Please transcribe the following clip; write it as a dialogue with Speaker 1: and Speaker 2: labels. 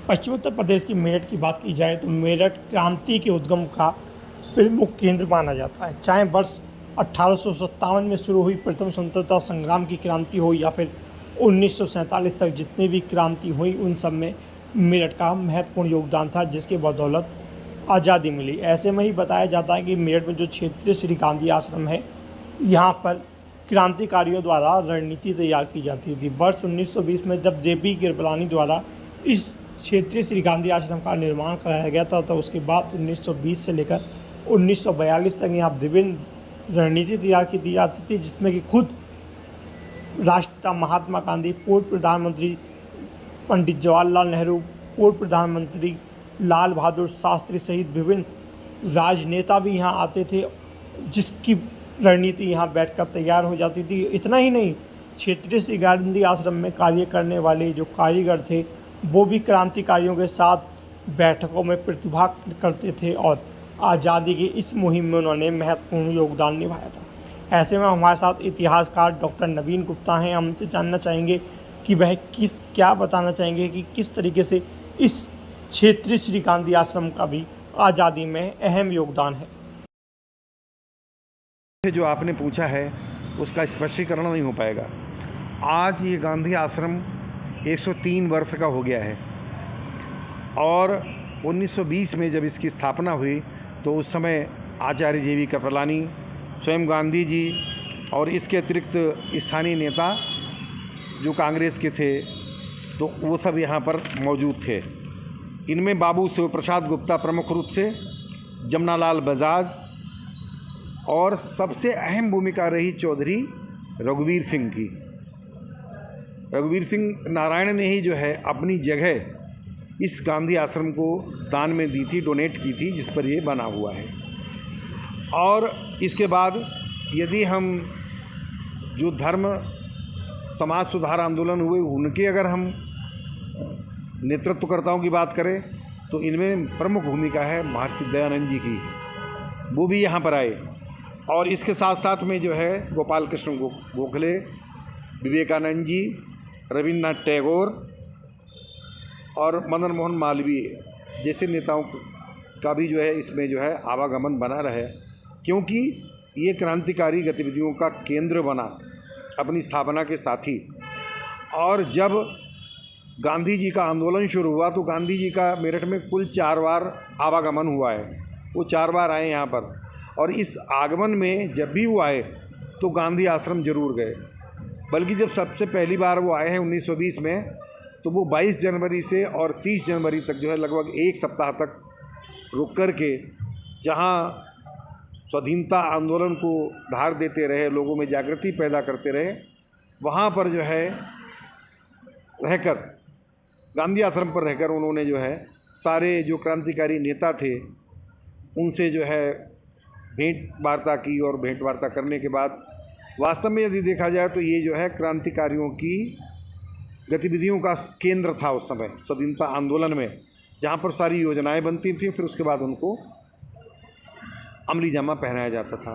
Speaker 1: पश्चिमोत्तर प्रदेश की मेरठ की बात की जाए तो मेरठ क्रांति के उद्गम का प्रमुख केंद्र माना जाता है। चाहे वर्ष 1857 में शुरू हुई प्रथम स्वतंत्रता संग्राम की क्रांति हो या फिर 1947 तक जितनी भी क्रांति हुई, उन सब में मेरठ का महत्वपूर्ण योगदान था, जिसके बदौलत आज़ादी मिली। ऐसे में ही बताया जाता है कि मेरठ में जो क्षेत्रीय श्री गांधी आश्रम है, यहाँ पर क्रांतिकारियों द्वारा रणनीति तैयार की जाती थी। वर्ष 1920 में जब जेपी कृपलानी द्वारा इस क्षेत्रीय श्री गांधी आश्रम का निर्माण कराया गया था, तो उसके बाद 1920 से लेकर 1942 तक यहाँ विभिन्न रणनीति तैयार की दी जाती थी, जिसमें कि खुद राष्ट्रपिता महात्मा गांधी, पूर्व प्रधानमंत्री पंडित जवाहरलाल नेहरू, पूर्व प्रधानमंत्री लाल बहादुर शास्त्री सहित विभिन्न राजनेता भी यहाँ आते थे, जिसकी रणनीति यहाँ बैठकर तैयार हो जाती थी। इतना ही नहीं, क्षेत्रीय श्री गांधी आश्रम में कार्य करने वाले जो कारीगर थे, वो भी क्रांतिकारियों के साथ बैठकों में प्रतिभाग करते थे और आज़ादी की इस मुहिम में उन्होंने महत्वपूर्ण योगदान निभाया था। ऐसे में हमारे साथ इतिहासकार डॉक्टर नवीन गुप्ता हैं। हम उनसे जानना चाहेंगे कि वह क्या बताना चाहेंगे कि किस तरीके से इस क्षेत्रीय श्री गांधी आश्रम का भी आज़ादी में अहम योगदान है।
Speaker 2: जो आपने पूछा है उसका स्पष्टीकरण नहीं हो पाएगा। आज ये गांधी आश्रम 103 वर्ष का हो गया है और 1920 में जब इसकी स्थापना हुई तो उस समय आचार्य जेवी कृपलानी, स्वयं गांधी जी और इसके अतिरिक्त स्थानीय नेता जो कांग्रेस के थे, तो वो सब यहाँ पर मौजूद थे। इनमें बाबू शिव प्रसाद गुप्ता प्रमुख रूप से, जमनालाल बजाज और सबसे अहम भूमिका रही चौधरी रघुवीर सिंह की। रघुवीर सिंह नारायण ने ही जो है अपनी जगह इस गांधी आश्रम को दान में दी थी, डोनेट की थी, जिस पर ये बना हुआ है। और इसके बाद यदि हम जो धर्म समाज सुधार आंदोलन हुए उनके अगर हम नेतृत्वकर्ताओं की बात करें तो इनमें प्रमुख भूमिका है महर्षि दयानंद जी की। वो भी यहाँ पर आए और इसके साथ साथ में जो है गोपाल कृष्ण गोखले, विवेकानंद जी, रविन्द्रनाथ टैगोर और मदन मोहन मालवीय जैसे नेताओं का भी जो है इसमें जो है आवागमन बना रहे, क्योंकि ये क्रांतिकारी गतिविधियों का केंद्र बना अपनी स्थापना के साथ ही। और जब गांधी जी का आंदोलन शुरू हुआ तो गांधी जी का मेरठ में कुल 4 बार आवागमन हुआ है। वो 4 बार आए यहाँ पर, और इस आगमन में जब भी वो आए तो गांधी आश्रम जरूर गए। बल्कि जब सबसे पहली बार वो आए हैं 1920 में, तो वो 22 जनवरी से और 30 जनवरी तक जो है लगभग 1 सप्ताह तक रुक कर के जहाँ स्वाधीनता आंदोलन को धार देते रहे, लोगों में जागृति पैदा करते रहे, वहाँ पर जो है रहकर, गांधी आश्रम पर रहकर उन्होंने जो है सारे जो क्रांतिकारी नेता थे उनसे जो है भेंट वार्ता की। और भेंट वार्ता करने के बाद वास्तव में यदि देखा जाए तो ये जो है क्रांतिकारियों की गतिविधियों का केंद्र था उस समय स्वाधीनता आंदोलन में, जहाँ पर सारी योजनाएं बनती थी, फिर उसके बाद उनको अमली जामा पहनाया जाता था।